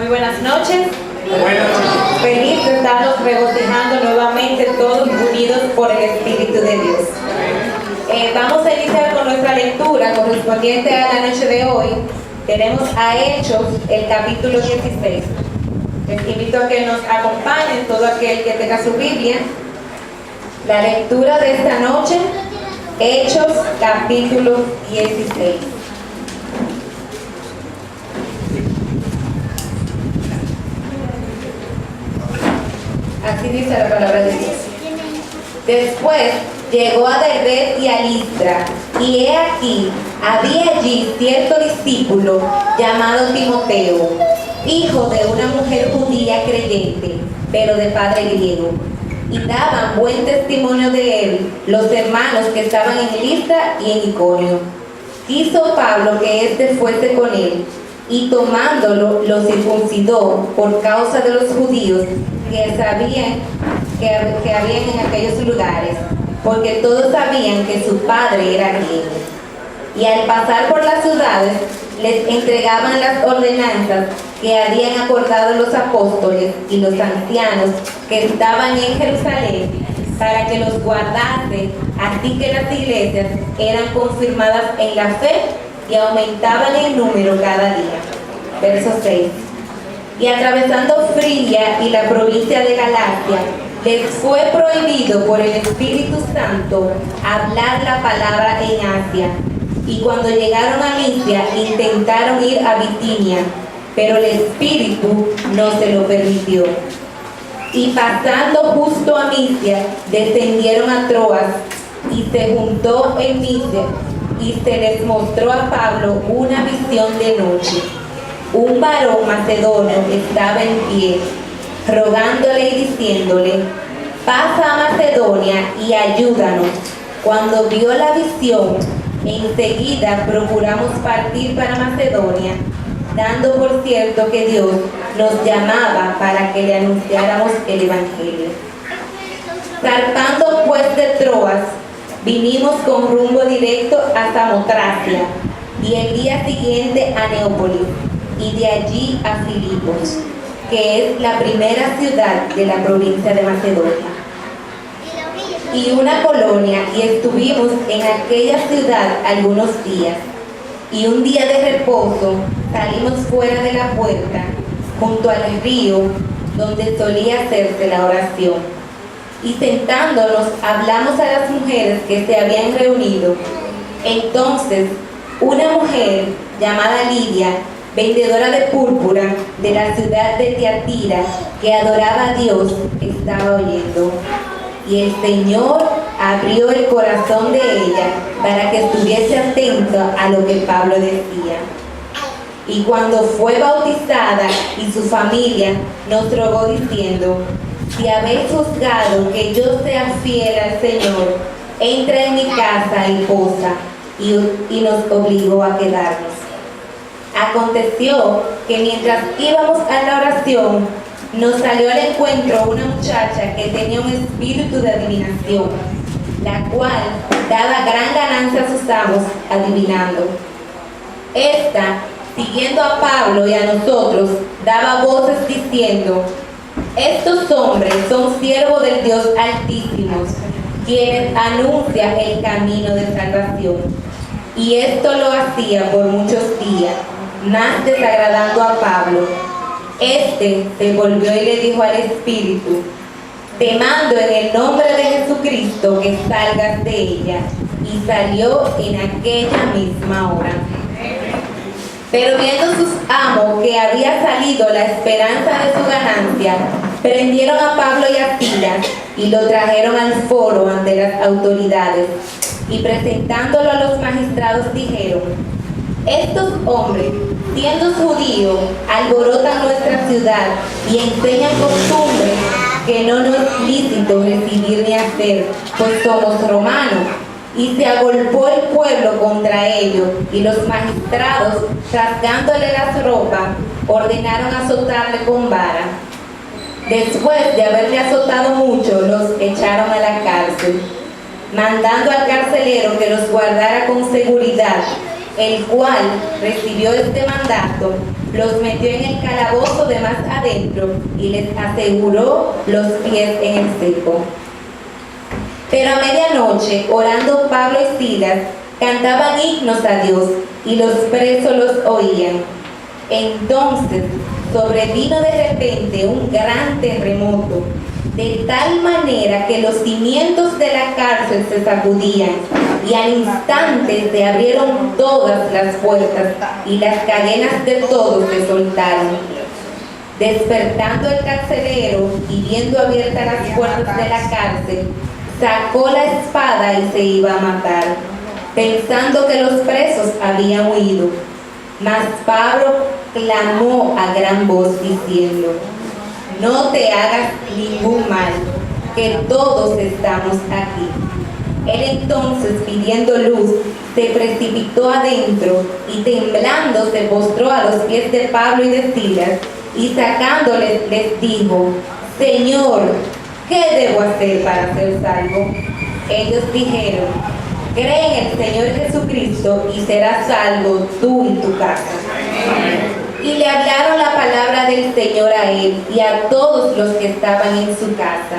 Muy buenas noches. Feliz de estarnos regocijando nuevamente todos unidos por el Espíritu de Dios. Vamos a iniciar con nuestra lectura correspondiente a la noche de hoy. Tenemos a Hechos, el capítulo 16. Les invito a que nos acompañen todo aquel que tenga su Biblia. La lectura de esta noche, Hechos, capítulo 16. Así dice la palabra de Dios. Después llegó a Derbe y a Listra, y he aquí, había allí cierto discípulo llamado Timoteo, hijo de una mujer judía creyente, pero de padre griego. Y daban buen testimonio de él los hermanos que estaban en Listra y en Iconio. Quiso Pablo que éste fuese con él, y tomándolo lo circuncidó por causa de los judíos que sabían que habían en aquellos lugares, porque todos sabían que su padre era griego. Y al pasar por las ciudades les entregaban las ordenanzas que habían acordado los apóstoles y los ancianos que estaban en Jerusalén, para que los guardase, así que las iglesias eran confirmadas en la fe y aumentaban en número cada día. Verso 6. Y atravesando Frigia y la provincia de Galacia, les fue prohibido por el Espíritu Santo hablar la palabra en Asia. Y cuando llegaron a Misia, intentaron ir a Bitinia, pero el Espíritu no se lo permitió. Y pasando justo a Misia, descendieron a Troas, y se juntó en Misia, y se les mostró a Pablo una visión de noche. Un varón macedonio estaba en pie, rogándole y diciéndole: pasa a Macedonia y ayúdanos. Cuando vio la visión, enseguida procuramos partir para Macedonia, dando por cierto que Dios nos llamaba para que le anunciáramos el Evangelio. Zarpando pues de Troas, vinimos con rumbo directo a Samotracia, y el día siguiente a Neápolis, y de allí a Filipos, que es la primera ciudad de la provincia de Macedonia, y una colonia, y estuvimos en aquella ciudad algunos días. Y un día de reposo salimos fuera de la puerta, junto al río donde solía hacerse la oración. Y sentándonos hablamos a las mujeres que se habían reunido. Entonces una mujer llamada Lidia, vendedora de púrpura de la ciudad de Tiatira, que adoraba a Dios, estaba oyendo. Y el Señor abrió el corazón de ella para que estuviese atenta a lo que Pablo decía. Y cuando fue bautizada y su familia, nos rogó diciendo: si habéis juzgado que yo sea fiel al Señor, entra en mi casa y posa. Y nos obligó a quedarnos. Aconteció que mientras íbamos a la oración, nos salió al encuentro una muchacha que tenía un espíritu de adivinación, la cual daba gran ganancia a sus amos adivinando. Esta, siguiendo a Pablo y a nosotros, daba voces diciendo: estos hombres son siervos del Dios Altísimo, quienes anuncian el camino de salvación. Y esto lo hacía por muchos días, más desagradando a Pablo. Este se volvió y le dijo al espíritu: te mando en el nombre de Jesucristo que salgas de ella. Y salió en aquella misma hora. Pero viendo sus amos que había salido la esperanza de su ganancia, prendieron a Pablo y a Silas y lo trajeron al foro ante las autoridades. Y presentándolo a los magistrados dijeron: estos hombres, siendo judíos, alborotan nuestra ciudad y enseñan costumbres que no nos es lícito recibir ni hacer, pues somos romanos. Y se agolpó el pueblo contra ellos, y los magistrados, rasgándole las ropas, ordenaron azotarle con vara. Después de haberle azotado mucho, los echaron a la cárcel, mandando al carcelero que los guardara con seguridad, el cual recibió este mandato, los metió en el calabozo de más adentro y les aseguró los pies en el seco. Pero a medianoche, orando Pablo y Silas, cantaban himnos a Dios y los presos los oían. Entonces sobrevino de repente un gran terremoto, de tal manera que los cimientos de la cárcel se sacudían y al instante se abrieron todas las puertas y las cadenas de todos se soltaron. Despertando el carcelero y viendo abiertas las puertas de la cárcel, sacó la espada y se iba a matar, pensando que los presos habían huido. Mas Pablo clamó a gran voz diciendo: no te hagas ningún mal, que todos estamos aquí. Él entonces, pidiendo luz, se precipitó adentro y temblando se postró a los pies de Pablo y de Silas y sacándoles les dijo: Señor, ¿qué debo hacer para ser salvo? Ellos dijeron: cree en el Señor Jesucristo y serás salvo tú y tu casa. Y le hablaron la palabra del Señor a él y a todos los que estaban en su casa.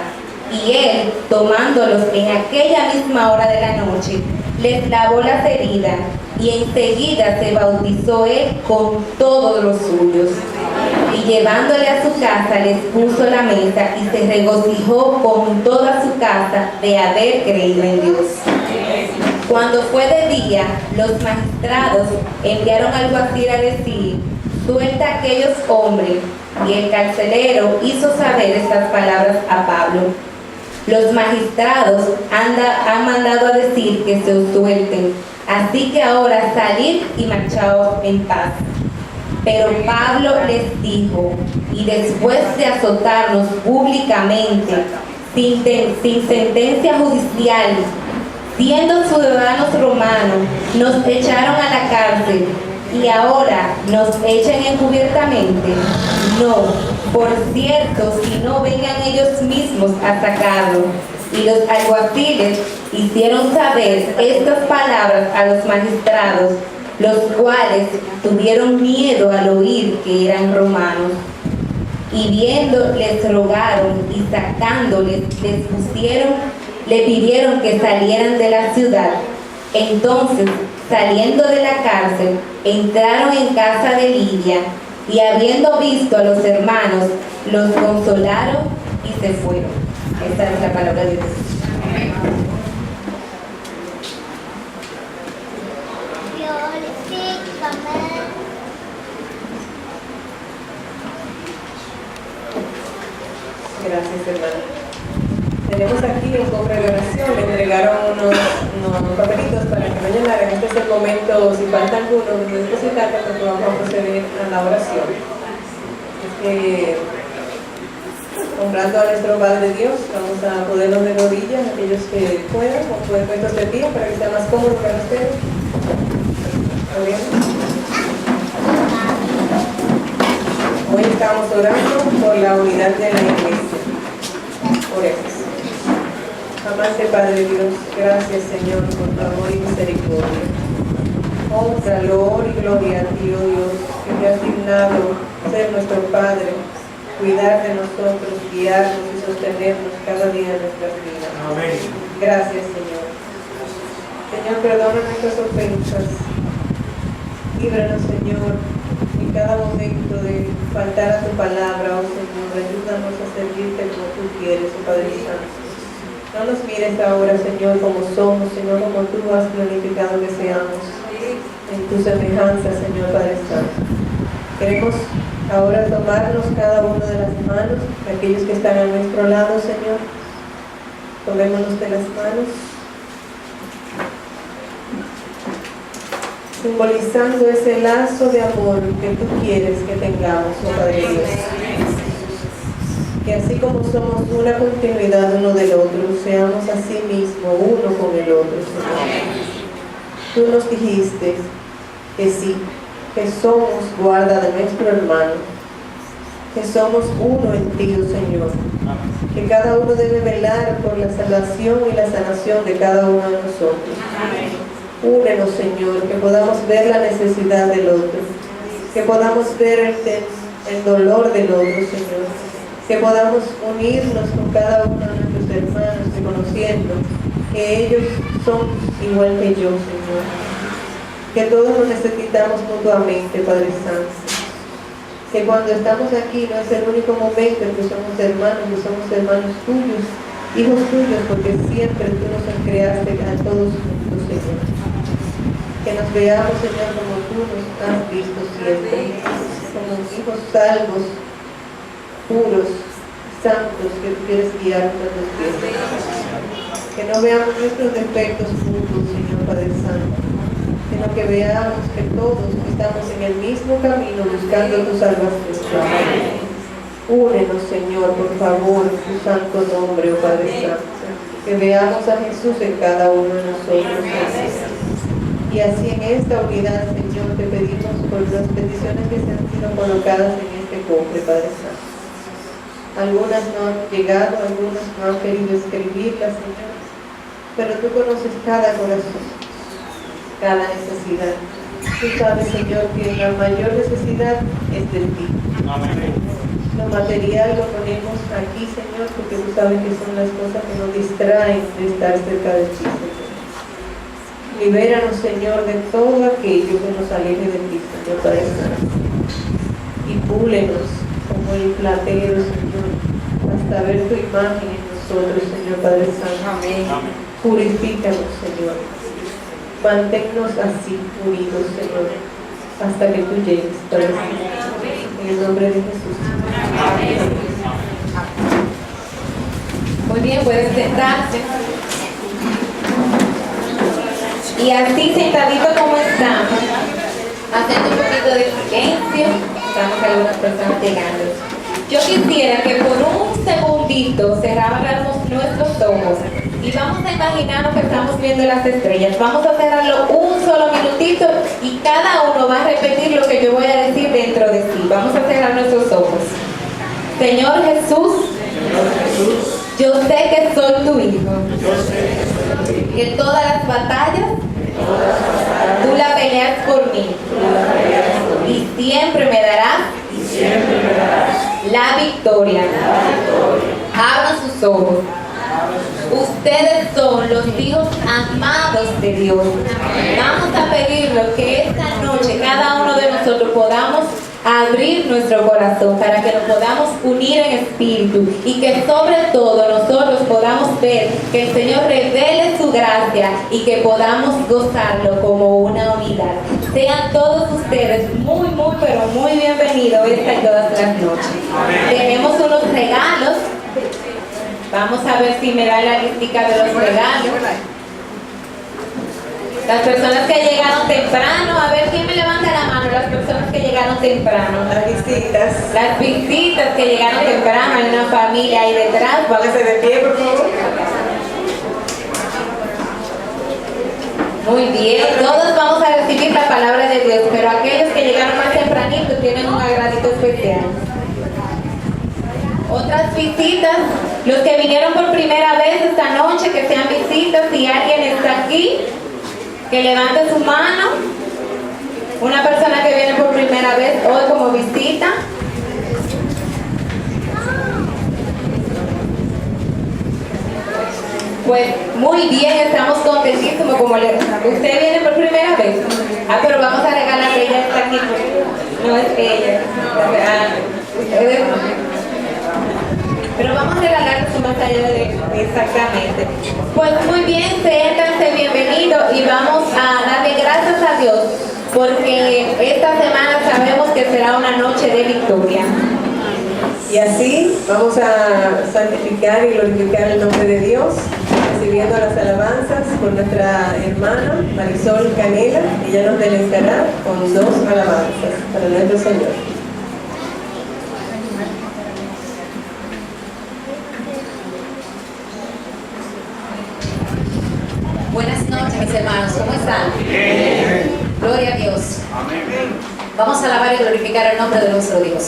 Y él, tomándolos en aquella misma hora de la noche, les lavó las heridas y enseguida se bautizó él con todos los suyos. Y llevándole a su casa les puso la mesa y se regocijó con toda su casa de haber creído en Dios. Cuando fue de día, los magistrados enviaron al alguacil a decir: suelta a aquellos hombres. Y el carcelero hizo saber estas palabras a Pablo. Los magistrados han mandado a decir que se os suelten, así que ahora salid y marchaos en paz. Pero Pablo les dijo: y después de azotarnos públicamente, sin sentencia judicial, siendo ciudadanos romanos, nos echaron a la cárcel, y ahora nos echan encubiertamente. No, por cierto, si no vengan ellos mismos a sacarlo. Y los alguaciles hicieron saber estas palabras a los magistrados, los cuales tuvieron miedo al oír que eran romanos. Y viendo, les rogaron y sacándoles, le pidieron que salieran de la ciudad. Entonces, saliendo de la cárcel, entraron en casa de Lidia, y habiendo visto a los hermanos, los consolaron y se fueron. Esta es la palabra de Dios. Gracias, hermano. Tenemos aquí un cofre de oración, le entregaron unos papelitos para que lo llenaran. Este es el momento, si falta alguno, de depositarlo, porque vamos a proceder a la oración. Honrando a nuestro Padre Dios, vamos a ponernos de rodillas, aquellos que puedan, o pueden puestos de pie para que sea más cómodo para ustedes. ¿Está bien? Hoy estamos orando por la unidad de la iglesia. Oremos. Amante Padre Dios, gracias Señor por tu amor y misericordia. Honra, loor y gloria a ti, oh Dios, que te has dignado ser nuestro Padre, cuidar de nosotros, guiarnos y sostenernos cada día de nuestras vidas. Amén. Gracias Señor. Señor, perdona nuestras ofensas. Líbranos Señor en cada momento de faltar a tu palabra, oh Señor. Ayúdanos a servirte como tú quieres, oh Padre Santo. No nos mires ahora, Señor, como somos, sino como tú has planificado que seamos, en tu semejanza, Señor Padre Santo. Queremos ahora tomarnos cada uno de las manos, aquellos que están a nuestro lado, Señor. Tomémonos de las manos, simbolizando ese lazo de amor que tú quieres que tengamos, oh Padre Dios. Que así como somos una continuidad uno del otro, seamos así mismo uno con el otro, Señor. Tú nos dijiste que sí, que somos guarda de nuestro hermano, que somos uno en ti, oh Señor, que cada uno debe velar por la salvación y la sanación de cada uno de nosotros. Únenos, Señor, que podamos ver la necesidad del otro, que podamos ver el dolor del otro, Señor, que podamos unirnos con cada uno de nuestros hermanos, reconociendo que ellos son igual que yo, Señor, que todos nos necesitamos mutuamente, Padre Santo, que cuando estamos aquí no es el único momento en que somos hermanos tuyos, hijos tuyos, porque siempre tú nos creaste a todos juntos, Señor. Que nos veamos, Señor, como tú nos has visto siempre, como hijos salvos, puros, santos, que tú quieres guiarnos a tus pies. Que no veamos nuestros defectos juntos, Señor Padre Santo, sino que veamos que todos estamos en el mismo camino buscando tu salvación. Únenos, Señor, por favor, en tu santo nombre, oh Padre Santo, que veamos a Jesús en cada uno de nosotros. Y así en esta unidad, Señor, te pedimos por las peticiones que se han sido colocadas en este cofre, Padre Santo. Algunas no han llegado, algunas no han querido escribirlas, Señor, pero tú conoces cada corazón, cada necesidad. Tú sabes, Señor, que la mayor necesidad es de ti. Lo material lo ponemos aquí, Señor, porque tú sabes que son las cosas que nos distraen de estar cerca de ti, Señor. Libéranos, Señor, de todo aquello que nos aleje de ti, Señor Padre Santo. Y púlenos como el platero, Señor, hasta ver tu imagen en nosotros, Señor Padre Santo. Amén. Purifícanos, Señor. Manténnos así, unidos, Señor, hasta que tú llegues, Padre Santo. En el nombre de Jesús. Muy bien, pueden sentarse. Y así sentadito como estamos, haciendo un poquito de silencio, estamos algunas personas llegando. Yo quisiera que por un segundito cerráramos nuestros ojos y vamos a imaginarnos que estamos viendo las estrellas. Vamos a cerrarlo un solo minutito y cada uno va a repetir lo que yo voy a decir dentro de sí. Vamos a cerrar nuestros ojos. Señor Jesús, yo sé que soy tu hijo. Que todas las batallas tú las peleas por mí. Y siempre me darás la victoria. Abran sus ojos. Ustedes son los hijos amados de Dios. Vamos a pedirlo que esta noche cada uno de nosotros podamos abrir nuestro corazón para que nos podamos unir en espíritu y que sobre todo nosotros podamos ver que el Señor revele su gracia y que podamos gozarlo como una unidad. Sean todos ustedes muy, pero muy bienvenidos esta y todas las noches. Tenemos unos regalos. Vamos a ver si me da la listica de los regalos. Las personas que llegaron temprano, a ver quién me levanta la mano, las personas que llegaron temprano. Las visitas. Las visitas que llegaron temprano, hay una familia ahí detrás. Póngase de pie, por favor. Muy bien, todos vamos a recibir la palabra de Dios, pero aquellos que llegaron más tempranito tienen un agradito especial. Otras visitas, los que vinieron por primera vez esta noche, que sean visitas, si alguien está aquí, que levante su mano. Una persona que viene por primera vez hoy como visita. Pues muy bien, estamos contentísimos. Como usted viene por primera vez. Pero vamos a regalar, ella está aquí. No es ella. Pero vamos a regalar su más allá de exactamente. Pues muy bien, siéntanse bienvenidos y vamos a darle gracias a Dios porque esta semana sabemos que será una noche de victoria. Y así vamos a santificar y glorificar el nombre de Dios, recibiendo las alabanzas por nuestra hermana Marisol Canela. Ella nos deleitará con 2 alabanzas para nuestro Señor. Buenas noches, mis hermanos, ¿cómo están? Bien. Gloria a Dios. Amén. Vamos a alabar y glorificar el nombre de nuestro Dios.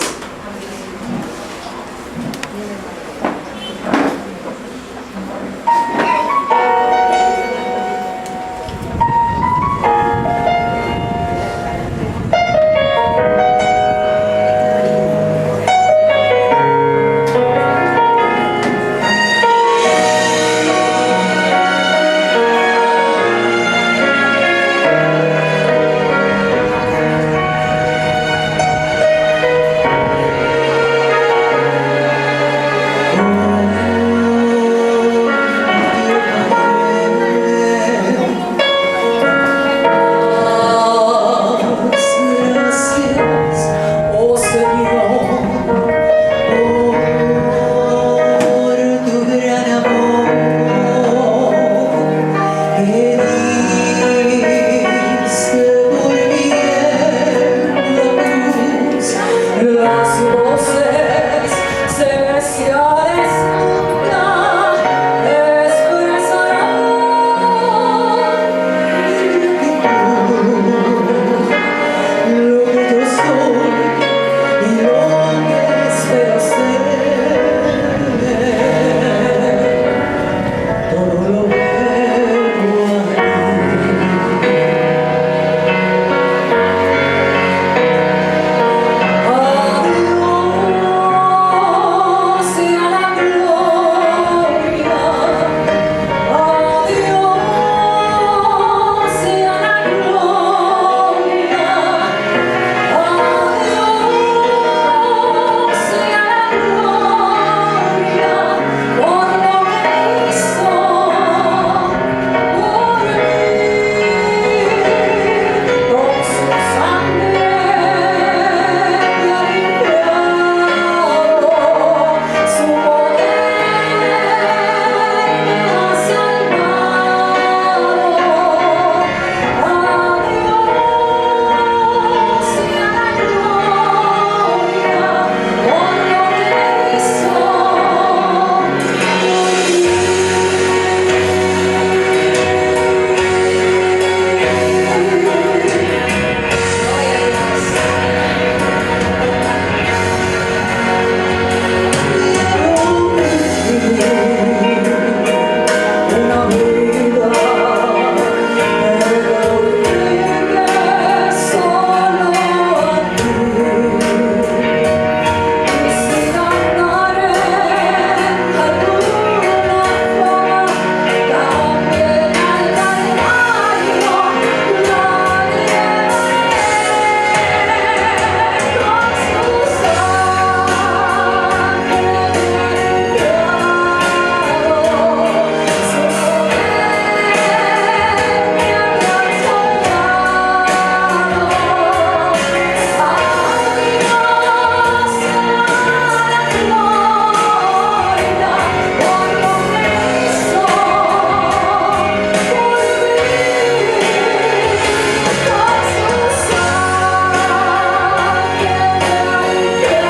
las voces celestiales expresarán lo que yo soy y lo que espero ser. Todo lo debo a ti. Adiós y a la gloria. Adiós y a la gloria. Adiós y a la gloria por lo que hizo por mí. Con su sangre me ha limpiado, su poder me ha salvado. Adiós y a la gloria por lo que hizo por mí. Una vida pero vive solo a ti. Quisiera andar en alguna forma también al Calvario la llevaré con su sangre me ha limpiado, su poder me ha transformado. Adiós a la gloria por lo que hizo por mí. Con su sangre me ha limpiado, su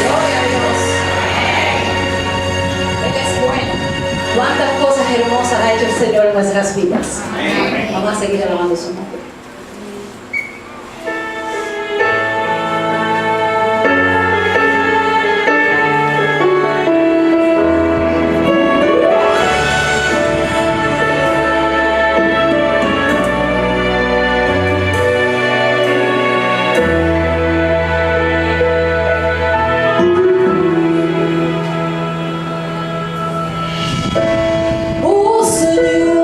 Gloria a Dios. Él es bueno. Cuántas cosas hermosas ha hecho el Señor en nuestras vidas. Vamos a seguir alabando su nombre. Oh Señor,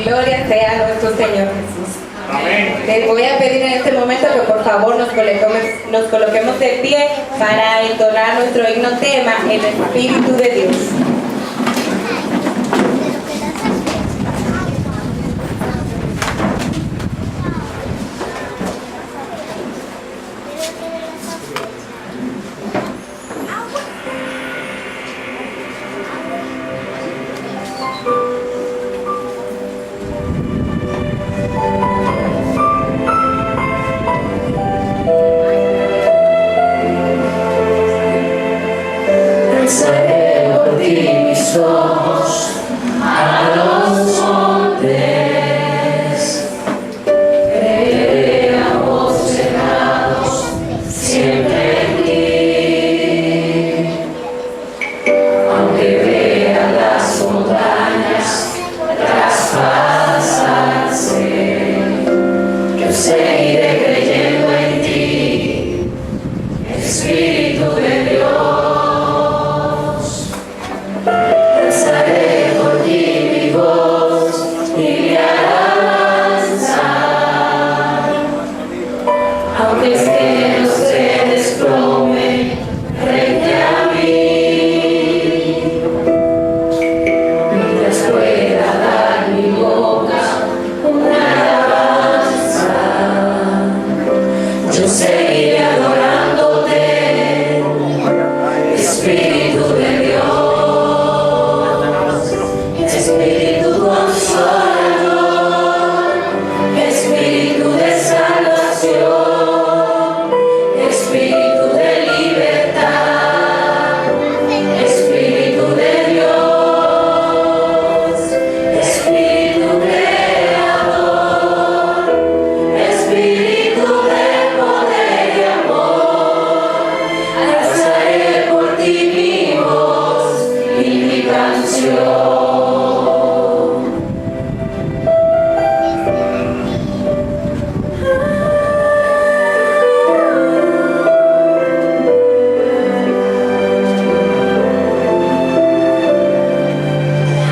Gloria sea a nuestro Señor Jesús. Amén. Les voy a pedir en este momento que por favor nos coloquemos de pie para entonar nuestro himno tema, el Espíritu de Dios. Alzaré por ti mis ojos a los montes, creeré a ojos cerrados siempre en ti, aunque vea las montañas traspasarse, yo seguiré creyendo en ti, Espíritu de Dios. Alzaré por ti mi voz y mi alabanza, aunque los se desplomen frente a mí, mientras pueda dar mi boca una alabanza, yo seguiré adorándote, Espíritu de Dios. Espíritu consolador, Espíritu de salvación, Espíritu de libertad, Espíritu de Dios, Espíritu creador, Espíritu de poder y amor, alzaré por ti mi voz y mi canción.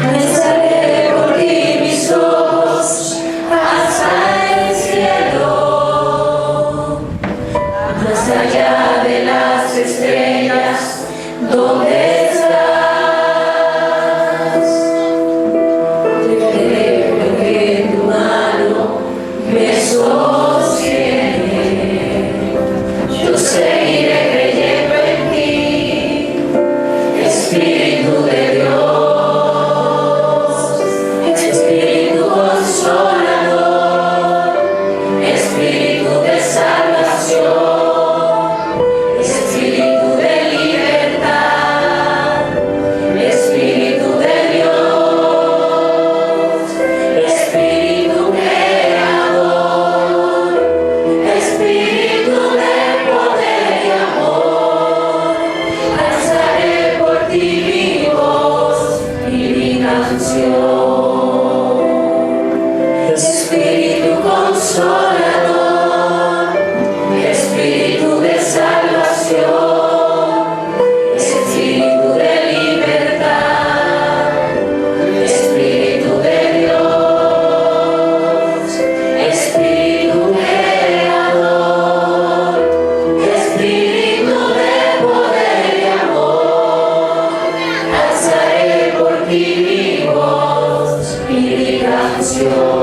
Alzaré por ti mis ojos hasta el cielo, más allá de las estrellas, ¿dónde estás? Yo creo que tu mano me sostiene, yo seguiré creyendo en ti, Espíritu de Dios, Espíritu consolador, Espíritu de salvación, Espíritu de libertad, Espíritu de Dios, Espíritu creador, Espíritu de poder y amor, alzaré por ti mi voz y mi canción. Espíritu consolador, Espíritu de salvación, Espíritu de libertad, Espíritu de Dios, Espíritu creador, Espíritu de poder y amor, alzaré por ti mi voz y mi canción.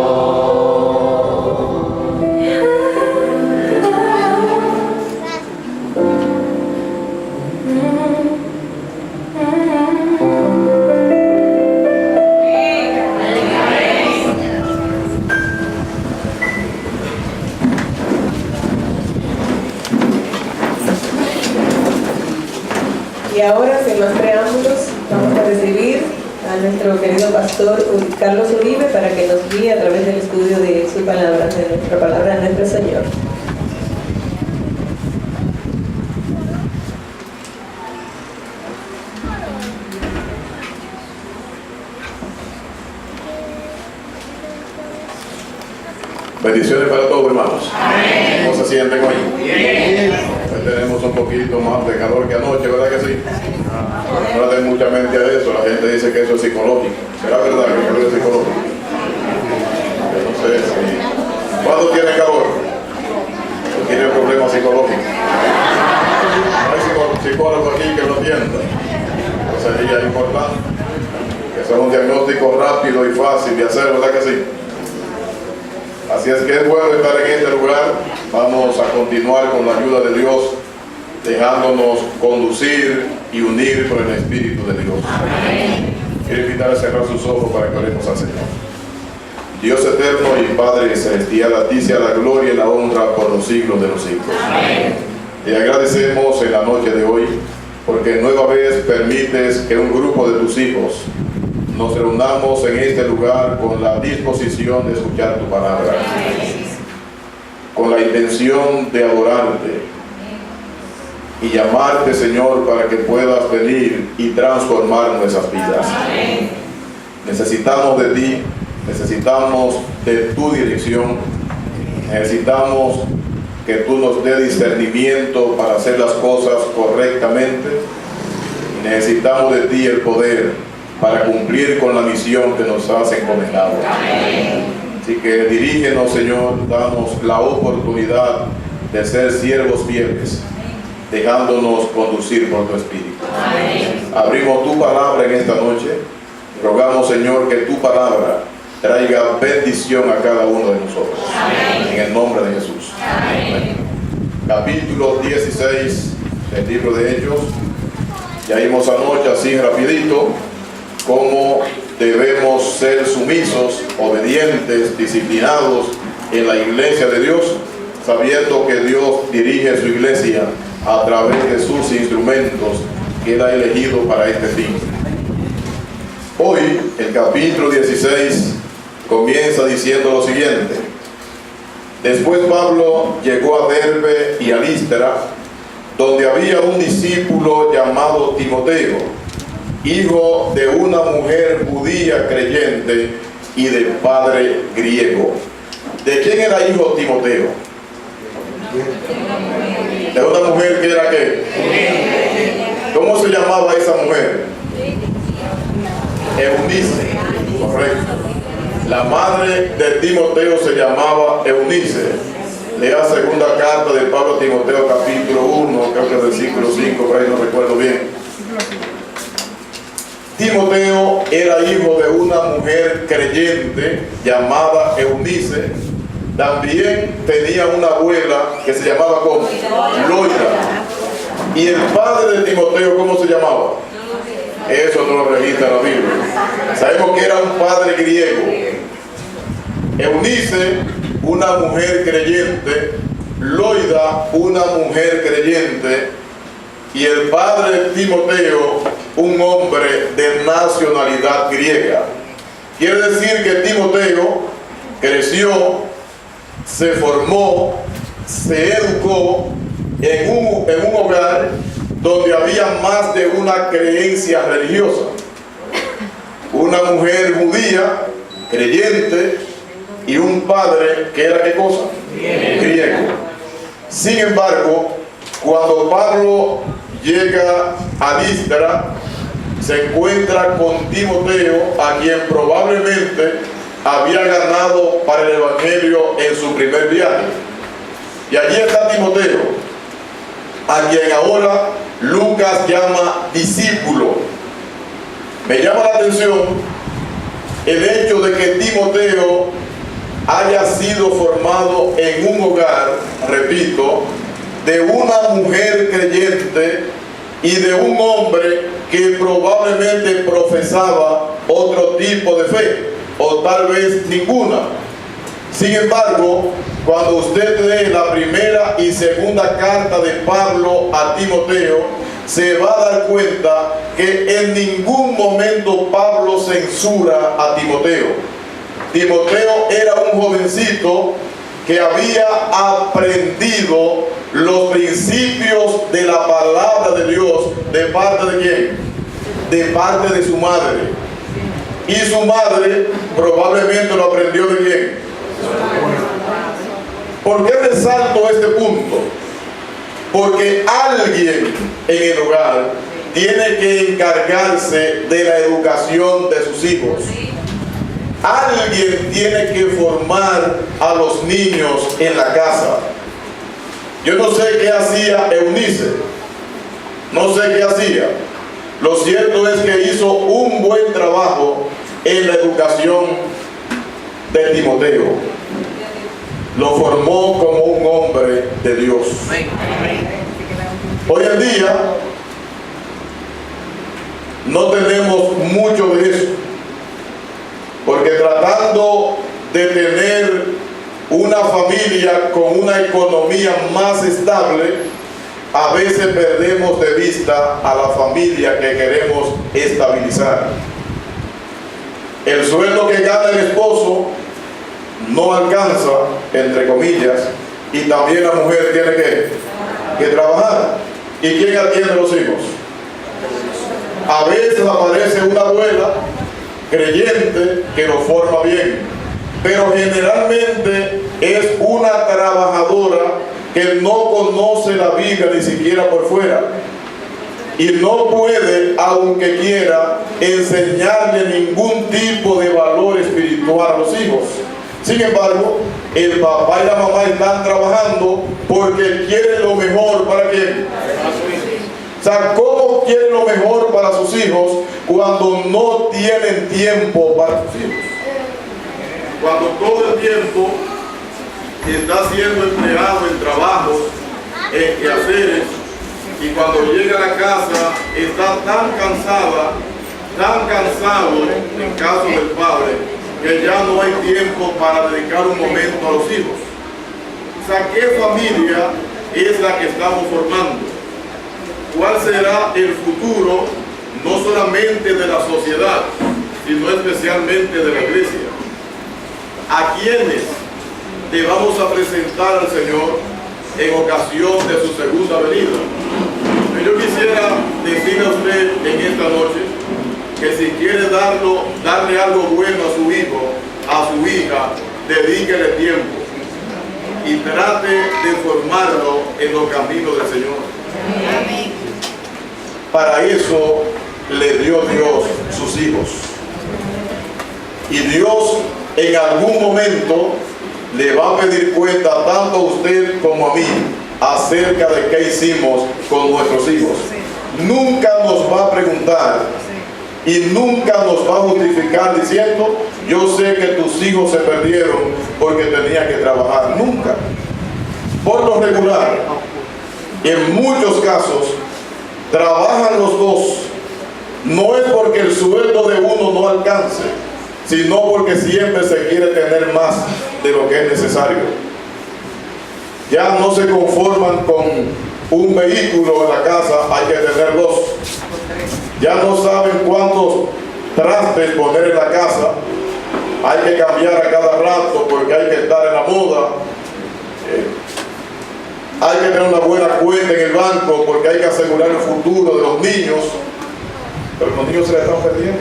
Y ahora, sin más preámbulos, vamos a recibir a nuestro querido pastor Carlos Uribe para que nos guíe a través del estudio de su palabra, de nuestra palabra de nuestro Señor. Bendiciones para todos, hermanos. Amén. ¿Cómo se sienten hoy? Bien. Hoy tenemos un poquito más de calor que anoche, ¿verdad que sí? No le den mucha mente a eso. La gente dice que eso es psicológico. ¿Será verdad que eso es psicológico? Así es que es bueno estar en este lugar. Vamos a continuar con la ayuda de Dios, dejándonos conducir y unir por el Espíritu de Dios. Quiero invitar a cerrar sus ojos para que oremos al Señor. Dios eterno y Padre celestial, a ti sea la gloria y la honra por los siglos de los siglos. Te agradecemos en la noche de hoy porque nueva vez permites que un grupo de tus hijos nos reunamos en este lugar con la disposición de escuchar tu palabra, con la intención de adorarte y llamarte, Señor, para que puedas venir y transformar nuestras vidas. Necesitamos de ti, necesitamos de tu dirección, necesitamos que tú nos des discernimiento para hacer las cosas correctamente y necesitamos de ti el poder para cumplir con la misión que nos has encomendado. Así que dirígenos, Señor, danos la oportunidad de ser siervos fieles, dejándonos conducir por tu Espíritu. Abrimos tu palabra en esta noche. Rogamos, Señor, que tu palabra traiga bendición a cada uno de nosotros. En el nombre de Jesús. Amén. Capítulo 16 del libro de Hechos. Ya vimos anoche así rapidito cómo debemos ser sumisos, obedientes, disciplinados en la iglesia de Dios, sabiendo que Dios dirige su iglesia a través de sus instrumentos que Él ha elegido para este fin. Hoy, el capítulo 16 comienza diciendo lo siguiente. Después Pablo llegó a Derbe y a Listra, donde había un discípulo llamado Timoteo, hijo de una mujer judía creyente y de padre griego. ¿De quién era hijo Timoteo? De una mujer que era ¿qué? ¿Cómo se llamaba esa mujer? Eunice, correcto. La madre de Timoteo se llamaba Eunice. Lea segunda carta de Pablo a Timoteo, capítulo 1, creo que es versículo 5, por ahí no recuerdo bien. Timoteo era hijo de una mujer creyente llamada Eunice. También tenía una abuela que se llamaba ¿cómo? Loida. Y el padre de Timoteo, ¿cómo se llamaba? Eso no lo registra la Biblia. Sabemos que era un padre griego. Eunice, una mujer creyente. Loida, una mujer creyente. Y el padre de Timoteo, un hombre de nacionalidad griega. Quiere decir que Timoteo creció, se formó, se educó en un hogar donde había más de una creencia religiosa. Una mujer judía, creyente, y un padre que era ¿qué cosa? Griego. Sin embargo, cuando Pablo llega a Listra, se encuentra con Timoteo, a quien probablemente había ganado para el Evangelio en su primer viaje. Y allí está Timoteo, a quien ahora Lucas llama discípulo. Me llama la atención el hecho de que Timoteo haya sido formado en un hogar, repito, de una mujer creyente y de un hombre que probablemente profesaba otro tipo de fe, o tal vez ninguna. Sin embargo, cuando usted lee la primera y segunda carta de Pablo a Timoteo, se va a dar cuenta que en ningún momento Pablo censura a Timoteo. Timoteo era un jovencito que había aprendido los principios de la palabra de Dios. ¿De parte de quién? De parte de su madre. Y su madre probablemente lo aprendió de quién. ¿Por qué resalto este punto? Porque alguien en el hogar tiene que encargarse de la educación de sus hijos. Alguien tiene que formar a los niños en la casa. Yo no sé qué hacía Eunice, no sé qué hacía. Lo cierto es que hizo un buen trabajo en la educación de Timoteo. lo formó como un hombre de Dios. Hoy en día no tenemos mucho de eso, porque tratando de tener una familia con una economía más estable, a veces perdemos de vista a la familia que queremos estabilizar. El sueldo que gana el esposo no alcanza, entre comillas, y también la mujer tiene que trabajar. ¿Y quién atiende a los hijos? A veces aparece una abuela creyente que lo forma bien, pero generalmente es una trabajadora que no conoce la Biblia ni siquiera por fuera y no puede, aunque quiera, enseñarle ningún tipo de valor espiritual a los hijos. Sin embargo, el papá y la mamá están trabajando porque quieren lo mejor para quién. O sea, ¿cómo quieren lo mejor para sus hijos cuando no tienen tiempo para sus hijos? Cuando todo el tiempo está siendo empleado en trabajos, en quehaceres, y cuando llega a la casa está tan cansada, tan cansado, en caso del padre, que ya no hay tiempo para dedicar un momento a los hijos. O sea, ¿qué familia es la que estamos formando? ¿Cuál será el futuro, no solamente de la sociedad, sino especialmente de la iglesia? ¿A quiénes le vamos a presentar al Señor en ocasión de su segunda venida? Yo quisiera decirle a usted en esta noche que si quiere darle algo bueno a su hijo, a su hija, dedíquele tiempo y trate de formarlo en los caminos del Señor. Amén. Para eso le dio Dios sus hijos. Y Dios en algún momento le va a pedir cuenta tanto a usted como a mí acerca de qué hicimos con nuestros hijos. Nunca nos va a preguntar y nunca nos va a justificar diciendo: yo sé que tus hijos se perdieron porque tenía que trabajar. Nunca. Por lo regular, en muchos casos, trabajan los dos. No es porque el sueldo de uno no alcance, sino porque siempre se quiere tener más de lo que es necesario. Ya no se conforman con un vehículo en la casa, hay que tener dos. Ya no saben cuántos trastes poner en la casa, hay que cambiar a cada rato porque hay que estar en la moda. Hay que tener una buena cuenta en el banco porque hay que asegurar el futuro de los niños. Pero los niños se la están perdiendo.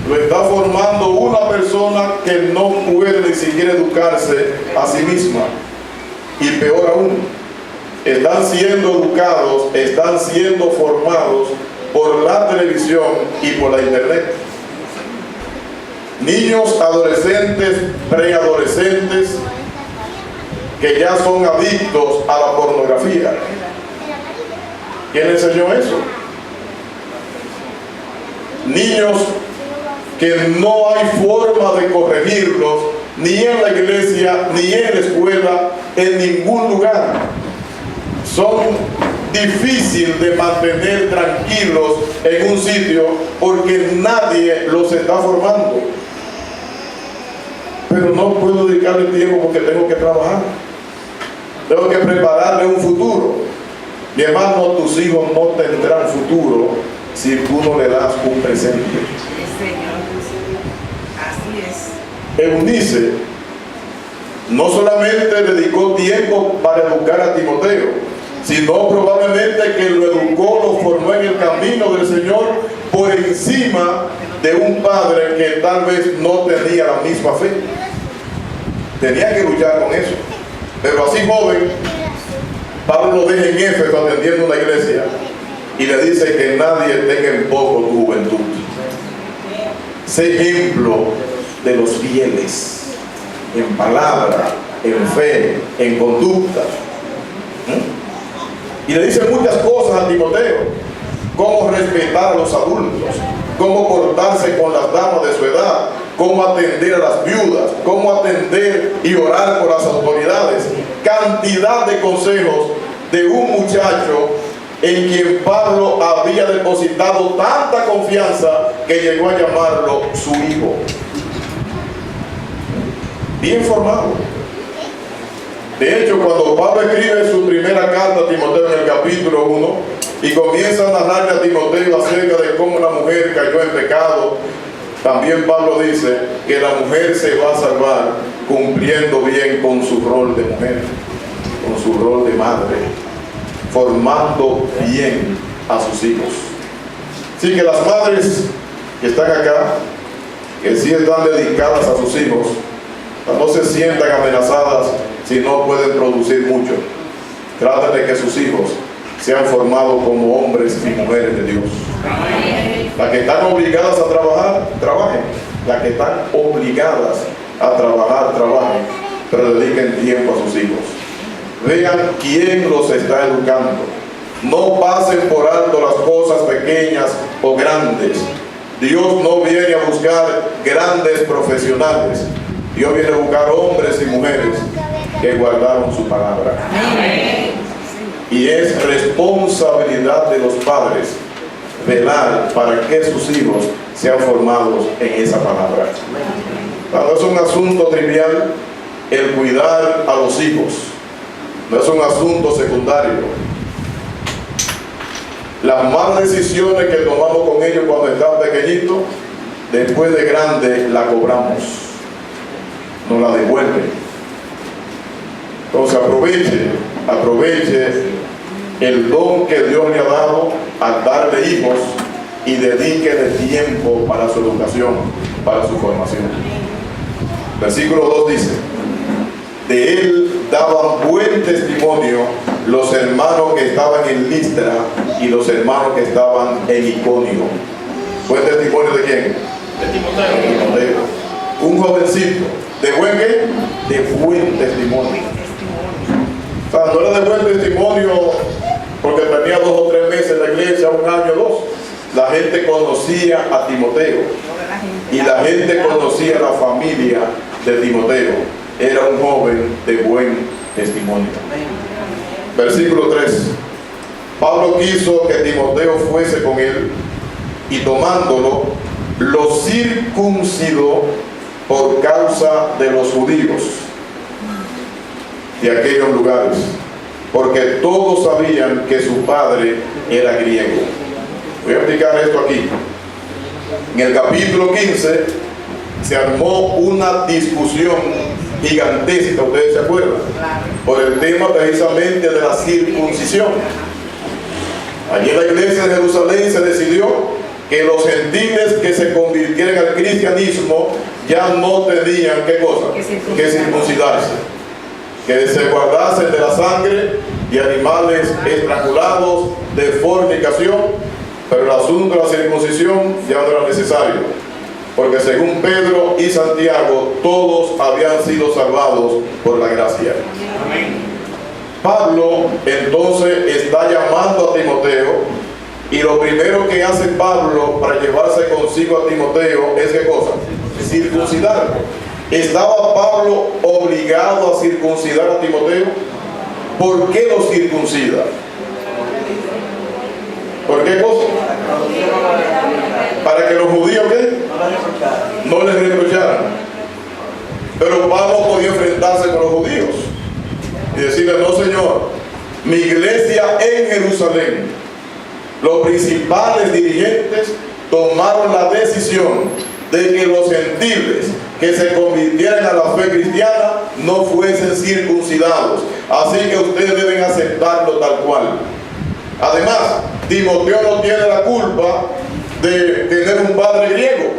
Lo está formando una persona que no puede ni siquiera educarse a sí misma. Y peor aún, están siendo educados, están siendo formados por la televisión y por la internet. Niños, adolescentes, preadolescentes, que ya son adictos a la pornografía. ¿Quién les enseñó eso? Niños que no hay forma de corregirlos, ni en la iglesia, ni en la escuela, en ningún lugar. Son difíciles de mantener tranquilos en un sitio porque nadie los está formando. Pero no puedo dedicarle tiempo porque tengo que trabajar. Tengo que prepararle un futuro. Mi hermano, tus hijos no tendrán futuro si tú no le das un presente. Eunice no solamente dedicó tiempo para educar a Timoteo, sino probablemente que lo educó, lo formó en el camino del Señor por encima de un padre que tal vez no tenía la misma fe. Tenía que luchar con eso. Pero así joven, Pablo lo deja en Éfeso atendiendo una iglesia y le dice que nadie tenga en poco tu juventud. Sé ejemplo de los fieles en palabra, en fe, en conducta. Y le dice muchas cosas a Timoteo: cómo respetar a los adultos, cómo portarse con las damas de su edad, cómo atender a las viudas, cómo atender y orar por las autoridades. Cantidad de consejos de un muchacho en quien Pablo había depositado tanta confianza que llegó a llamarlo su hijo. Bien formado. De hecho, cuando Pablo escribe su primera carta a Timoteo en el capítulo 1 y comienza a narrarle a Timoteo acerca de cómo la mujer cayó en pecado, también Pablo dice que la mujer se va a salvar cumpliendo bien con su rol de mujer, con su rol de madre, formando bien a sus hijos. Así que las madres que están acá, que sí están dedicadas a sus hijos, no se sientan amenazadas si no pueden producir mucho. Traten de que sus hijos sean formados como hombres y mujeres de Dios. Las que están obligadas a trabajar, trabajen. Las que están obligadas a trabajar, trabajen, pero dediquen tiempo a sus hijos. Vean quién los está educando. No pasen por alto las cosas pequeñas o grandes. Dios no viene a buscar grandes profesionales. Dios viene a buscar hombres y mujeres que guardaron su palabra. Y es responsabilidad de los padres velar para que sus hijos sean formados en esa palabra. No es un asunto trivial el cuidar a los hijos. No es un asunto secundario. Las malas decisiones que tomamos con ellos cuando están pequeñitos, después de grande la cobramos, nos la devuelven. Entonces aproveche el don que Dios le ha dado al darle hijos y dedíquele tiempo para su educación, para su formación. Versículo 2 dice: de él daban buen testimonio los hermanos que estaban en Listra y los hermanos que estaban en Iconio. ¿Buen testimonio de quién? De Timoteo. Un jovencito. ¿De buen qué? De buen testimonio. O sea, no era de buen testimonio porque tenía 2 o 3 meses en la iglesia, 1 año o 2. La gente conocía a Timoteo y la gente conocía a la familia de Timoteo. Era un joven de buen testimonio. Versículo 3. Pablo quiso que Timoteo fuese con él y tomándolo, lo circuncidó por causa de los judíos de aquellos lugares, porque todos sabían que su padre era griego. Voy a explicar esto aquí. En el capítulo 15 se armó una discusión gigantesca, ¿ustedes se acuerdan? Por el tema precisamente de la circuncisión. Allí en la iglesia de Jerusalén se decidió que los gentiles que se convirtieran al cristianismo ya no tenían, ¿qué cosa? Que circuncidarse, que se guardasen de la sangre de animales estrangulados, de fornicación, pero el asunto de la circuncisión ya no era necesario, porque según Pedro y Santiago, todos habían sido salvados por la gracia. Pablo entonces está llamando a Timoteo, y lo primero que hace Pablo para llevarse consigo a Timoteo es ¿qué cosa? Circuncidarlo. ¿Estaba Pablo obligado a circuncidar a Timoteo? ¿Por qué lo circuncida? ¿Por qué cosa? Para que los judíos ¿qué? No les reprocharan. Pero Pablo podía enfrentarse con los judíos y decirle: no, señor, mi iglesia en Jerusalén, los principales dirigentes tomaron la decisión de que los gentiles que se convirtieran a la fe cristiana no fuesen circuncidados. Así que ustedes deben aceptarlo tal cual. Además, Timoteo no tiene la culpa de tener un padre griego.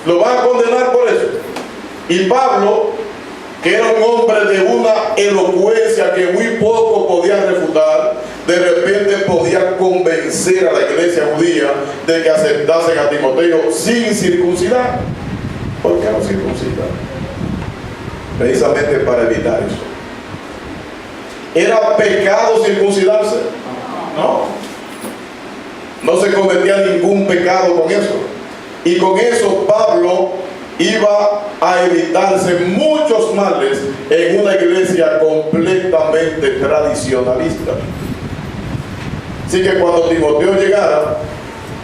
Lo van a condenar por eso. Y Pablo, que era un hombre de una elocuencia que muy poco podía refutar, de repente podía convencer a la iglesia judía de que aceptasen a Timoteo sin circuncidar. ¿Por qué no circuncidar? Precisamente para evitar eso. ¿Era pecado circuncidarse? No. No se cometía ningún pecado con eso. Y con eso Pablo iba a evitarse muchos males en una iglesia completamente tradicionalista. Así que cuando Timoteo llegara,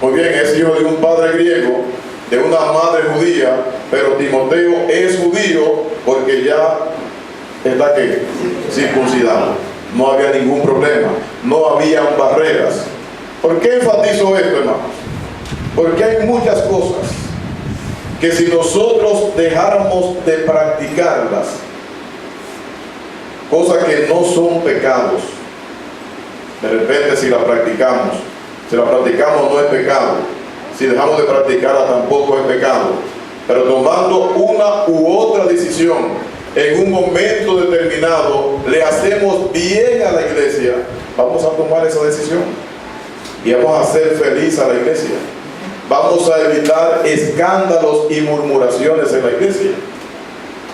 muy bien, es hijo de un padre griego, de una madre judía, pero Timoteo es judío porque ya está ¿qué? Circuncidado. No había ningún problema, no habían barreras. ¿Por qué enfatizo esto, hermanos? Porque hay muchas cosas que si nosotros dejáramos de practicarlas, cosas que no son pecados, de repente si la practicamos no es pecado, si dejamos de practicarla tampoco es pecado, pero tomando una u otra decisión en un momento determinado, le hacemos bien a la iglesia, vamos a tomar esa decisión y vamos a hacer feliz a la iglesia. Vamos a evitar escándalos y murmuraciones en la iglesia.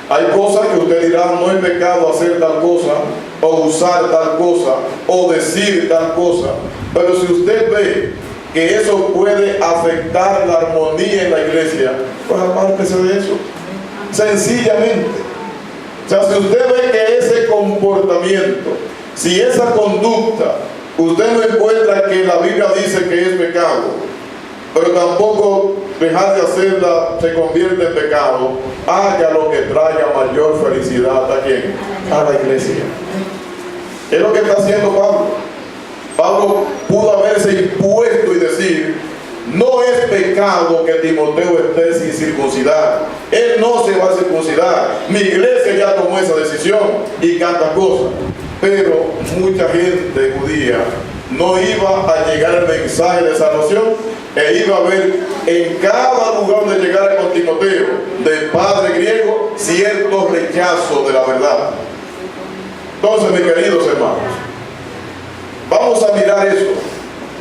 Hay cosas que usted dirá, no es pecado hacer tal cosa, o usar tal cosa, o decir tal cosa, pero si usted ve que eso puede afectar la armonía en la iglesia, pues apártese de eso, sencillamente. O sea, si usted ve que ese comportamiento, si esa conducta, usted no encuentra que la Biblia dice que es pecado, pero tampoco dejar de hacerla se convierte en pecado, haga lo que traiga mayor felicidad a quién, a la iglesia. Es lo que está haciendo Pablo. Pablo pudo haberse impuesto y decir, no es pecado que Timoteo esté sin circuncidar, él no se va a circuncidar, mi iglesia ya tomó esa decisión y canta cosas. Pero mucha gente judía no iba a llegar el mensaje de salvación, e iba a ver en cada lugar donde llegara con Timoteo, de padre griego, cierto rechazo de la verdad. Entonces, mis queridos hermanos, vamos a mirar eso,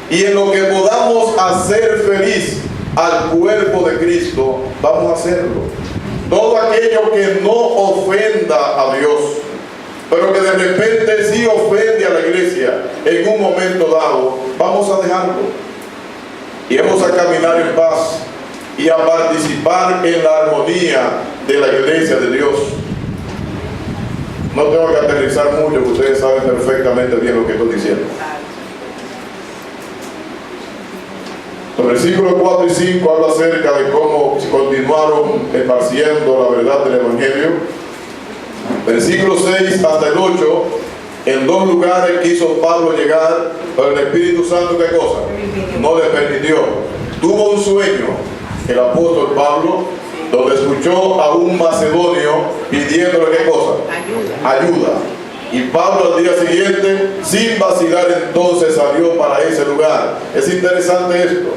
y en lo que podamos hacer feliz al cuerpo de Cristo, vamos a hacerlo. Todo aquello que no ofenda a Dios, pero que de repente sí ofende a la iglesia en un momento dado, vamos a dejarlo. Y vamos a caminar en paz y a participar en la armonía de la iglesia de Dios. No tengo que aterrizar mucho, ustedes saben perfectamente bien lo que estoy diciendo. Los versículos 4 y 5 habla acerca de cómo continuaron esparciendo la verdad del Evangelio. Versículos 6 hasta el 8, en 2 lugares quiso Pablo llegar, pero el Espíritu Santo, ¿qué cosa? No le permitió. Tuvo un sueño, el apóstol Pablo, donde escuchó a un macedonio pidiéndole ¿qué cosa? Ayuda. Y Pablo al día siguiente, sin vacilar, entonces salió para ese lugar. Es interesante esto.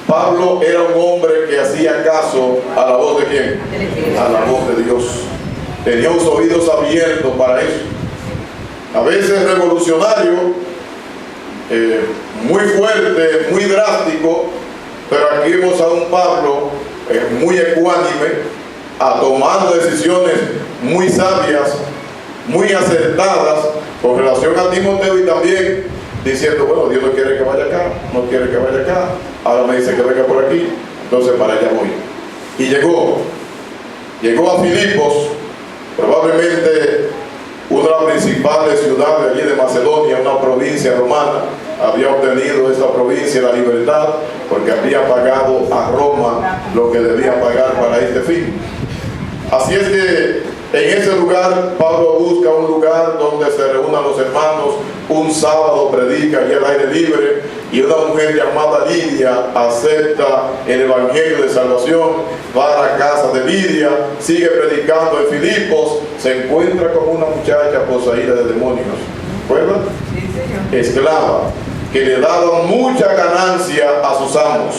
Pablo era un hombre que hacía caso a la voz de ¿quién? A la voz de Dios. Tenía los oídos abiertos para eso. A veces revolucionario, muy fuerte, muy drástico, pero aquí vemos a un Pablo muy ecuánime, tomando decisiones muy sabias, muy acertadas con relación a Timoteo, y también diciendo, bueno, Dios no quiere que vaya acá, no quiere que vaya acá, ahora me dice que venga por aquí, entonces para allá voy. Y llegó a Filipos, probablemente una de las principales ciudades allí de Macedonia, una provincia romana. Había obtenido esta provincia la libertad porque había pagado a Roma lo que debía pagar para este fin. Así es que en ese lugar Pablo busca un lugar donde se reúnan los hermanos, un sábado predica allí al aire libre, y una mujer llamada Lidia acepta el evangelio de salvación, va a la casa de Lidia, sigue predicando en Filipos, se encuentra con una muchacha poseída de demonios, ¿recuerdan? Esclava, que le daba mucha ganancia a sus amos,